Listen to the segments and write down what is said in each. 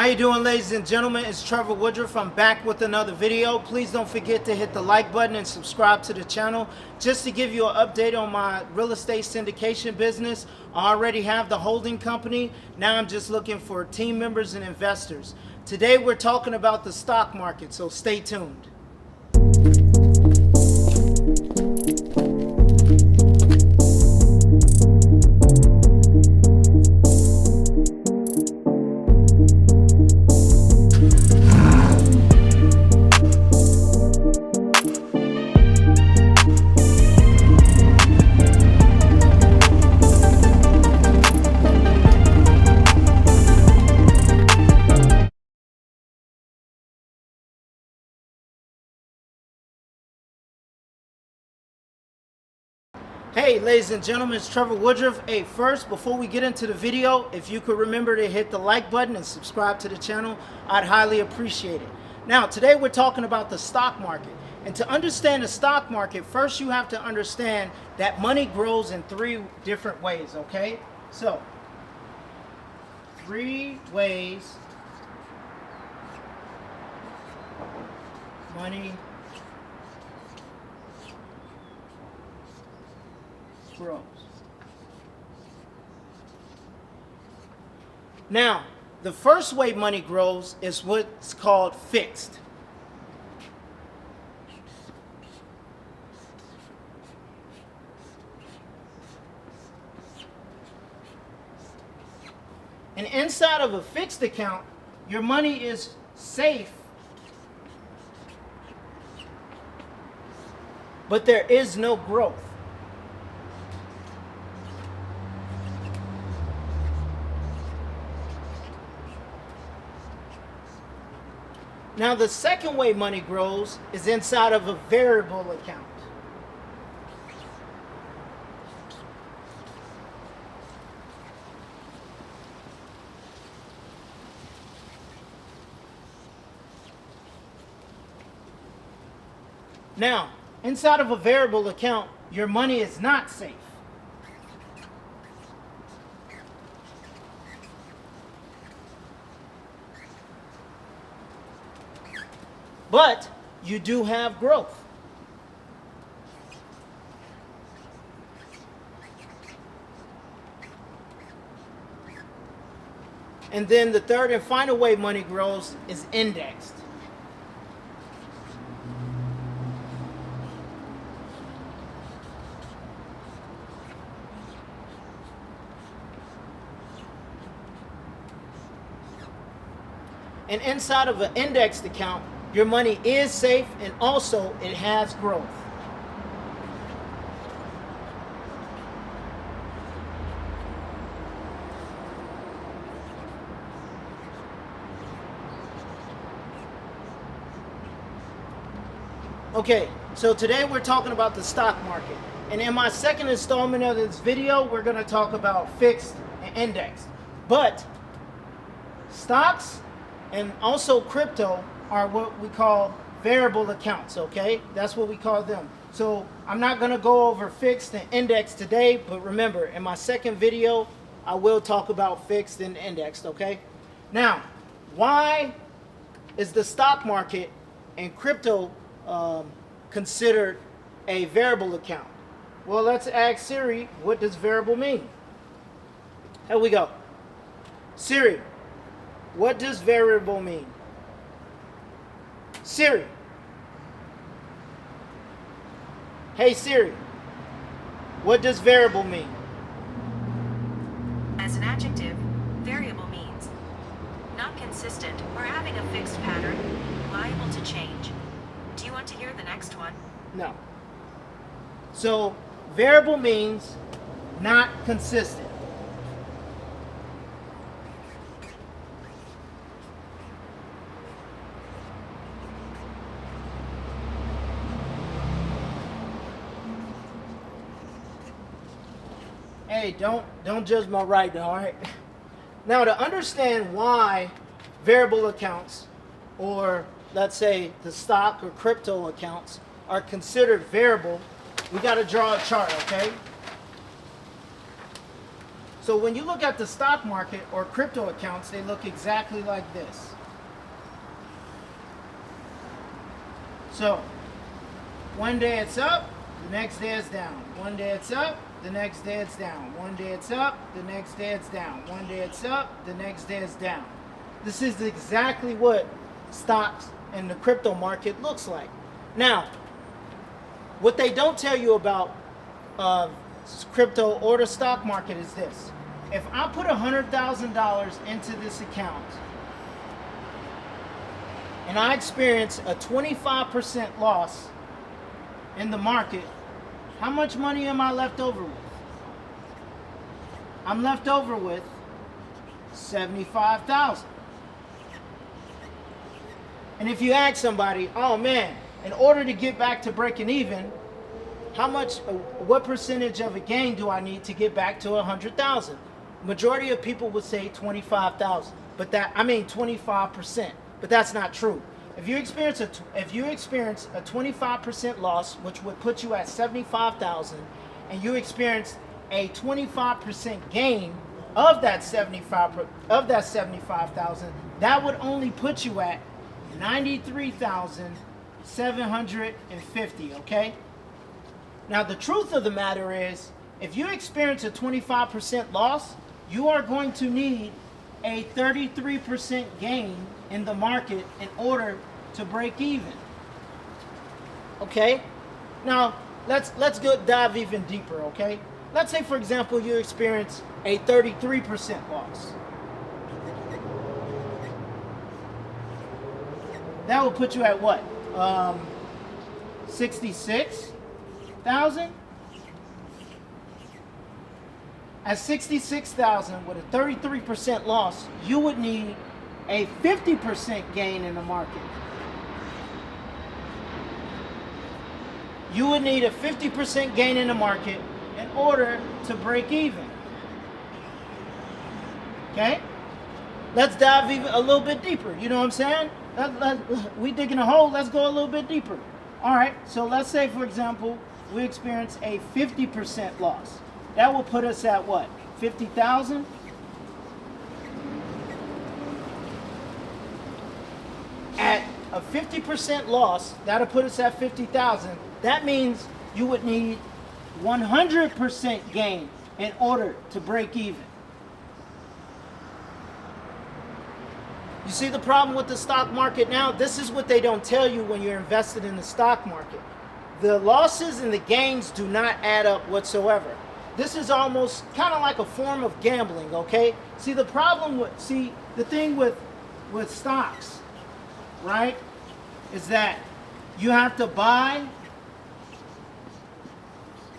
How you doing, ladies and gentlemen? It's Trevor Woodruff. I'm back with another video. Please don't forget to hit the like button and subscribe to the channel. Just to give you an update on my real estate syndication business, I already have the holding company. Now I'm just looking for team members and investors. Today we're talking about the stock market, so stay tuned. Hey, ladies and gentlemen, it's Trevor Woodruff. Hey, first, before we get into the video, if you could remember to hit the like button and subscribe to the channel, I'd highly appreciate it. Now, today we're talking about the stock market. And to understand the stock market, first you have to understand that money grows in three different ways, okay? So, three ways money grows. Now, the first way money grows is what's called fixed. And inside of a fixed account, your money is safe, but there is no growth. Now, the second way money grows is inside of a variable account. Now, inside of a variable account, your money is not safe. But you do have growth. And then the third and final way money grows is indexed. And inside of an indexed account, your money is safe and also it has growth. Okay, so today we're talking about the stock market. And in my second installment of this video, we're going to talk about fixed and indexed. But stocks and also crypto are what we call variable accounts, okay? That's what we call them. So I'm not gonna go over fixed and index today, but remember, in my second video, I will talk about fixed and indexed, okay? Now, why is the stock market and crypto considered a variable account? Well, let's ask Siri, what does variable mean? Here we go. Siri, what does variable mean? Siri. Hey Siri, what does variable mean? As an adjective, variable means not consistent or having a fixed pattern, liable to change. Do you want to hear the next one? No. So, variable means not consistent. Hey, don't judge my writing, all right? Now, to understand why variable accounts, or let's say the stock or crypto accounts, are considered variable, we got to draw a chart, okay? So So when you look at the stock market or crypto accounts, they look exactly like this. So one day it's up, the next day it's down. One day it's up, the next day it's down. One day it's up, the next day it's down. One day it's up, the next day it's down. This is exactly what stocks and the crypto market looks like. Now, what they don't tell you about crypto or the stock market is this. If I put $100,000 into this account and I experience a 25% loss in the market, how much money am I left over with? I'm left over with $75,000. And if you ask somebody, oh man, in order to get back to breaking even, what percentage of a gain do I need to get back to 100,000? Majority of people would say 25,000, but 25%, but that's not true. If you experience a 25% loss, which would put you at 75,000, and you experience a 25% gain of that 75,000, that would only put you at 93,750, okay? Now the truth of the matter is, if you experience a 25% loss, you are going to need a 33% gain in the market in order to break even. Okay? Now let's go dive even deeper, okay? Let's say for example you experience a 33% loss. That will put you at what? 66,000? At 66,000 with a 33% loss, you would need a 50% gain in the market. You would need a 50% gain in the market in order to break even. Okay? Let's dive even a little bit deeper. You know what I'm saying? We digging a hole, let's go a little bit deeper. All right, so let's say, for example, we experience a 50% loss. That will put us at what? 50,000? At a 50% loss, that'll put us at 50,000. That means you would need 100% gain in order to break even. You see the problem with the stock market now? This is what they don't tell you when you're invested in the stock market. The losses and the gains do not add up whatsoever. This is almost kind of like a form of gambling, okay? See, the thing with stocks, right, is that you have to buy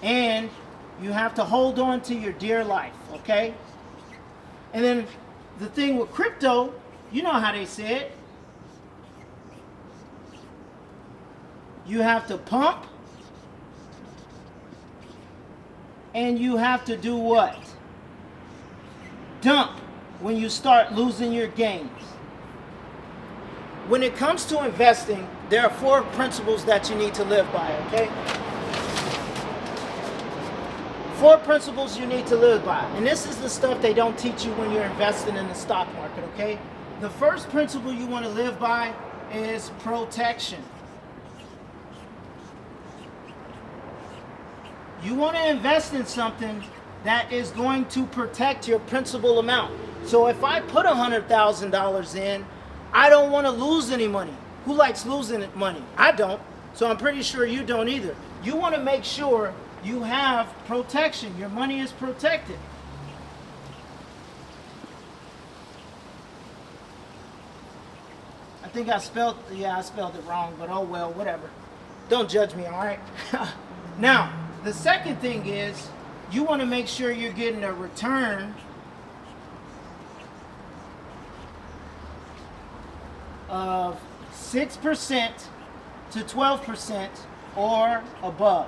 and you have to hold on to your dear life, okay? And then the thing with crypto, you know how they say it. You have to pump and you have to do what? Dump when you start losing your gains. When it comes to investing, there are 4 principles that you need to live by, okay? 4 principles you need to live by. And this is the stuff they don't teach you when you're investing in the stock market, okay? The first principle you want to live by is protection. You want to invest in something that is going to protect your principal amount. So if I put $100,000 in, I don't want to lose any money. Who likes losing money? I don't. So I'm pretty sure you don't either. You want to make sure you have protection. Your money is protected. I think I spelled it wrong, but oh well, whatever. Don't judge me, all right? Now, the second thing is you want to make sure you're getting a return of 6% to 12% or above.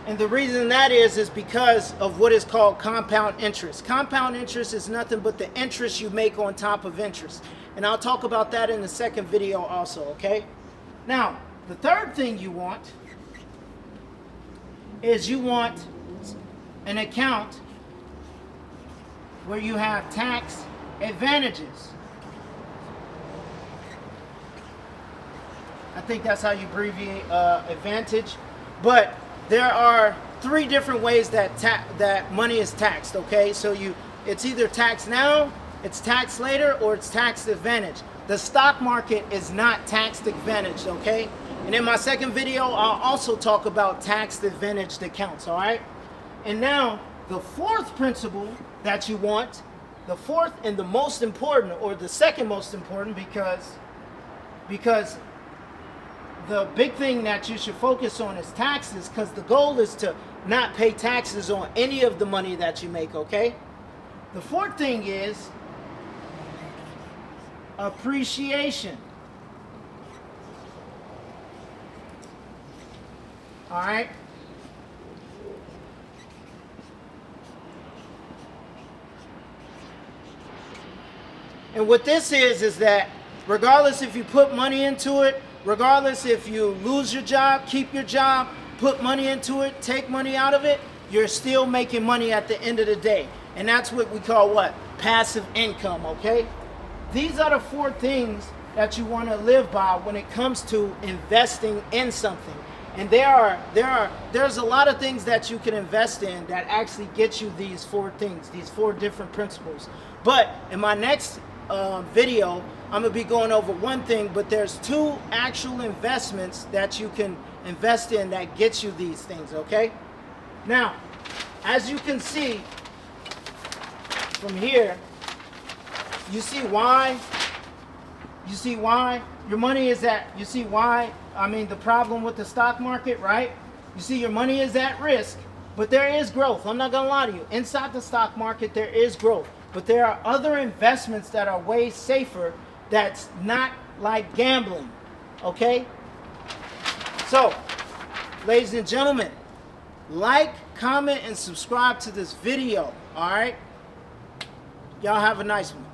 And the reason that is because of what is called compound interest. Compound interest is nothing but the interest you make on top of interest. And I'll talk about that in the second video also, okay? Now, the third thing you want is you want an account where you have tax advantages. I think that's how you abbreviate advantage. But there are 3 different ways that that money is taxed. Okay, so it's either taxed now, it's taxed later, or it's taxed advantage. The stock market is not taxed advantaged. Okay, and in my second video, I'll also talk about tax advantaged accounts. All right, and now the 4th principle that you want, the 4th and the most important, or the second most important, because the big thing that you should focus on is taxes, because the goal is to not pay taxes on any of the money that you make. Okay, the 4th thing is appreciation. All right, and what this is that regardless if you put money into it, regardless if you lose your job, keep your job, put money into it, take money out of it, you're still making money at the end of the day. And that's what we call what? Passive income. Okay, these are the 4 things that you want to live by when it comes to investing in something. And there's a lot of things that you can invest in that actually get you these 4 things, these 4 different principles. But in my next video, I'm gonna be going over one thing, but there's 2 actual investments that you can invest in that gets you these things. Okay, now as you can see from here, you see why your money is at, you see why, I mean, the problem with the stock market, right? You see your money is at risk, but there is growth. I'm not gonna lie to you. Inside the stock market, there is growth, but there are other investments that are way safer, that's not like gambling. Okay, so ladies and gentlemen, like, comment, and subscribe to this video. All right, y'all have a nice one.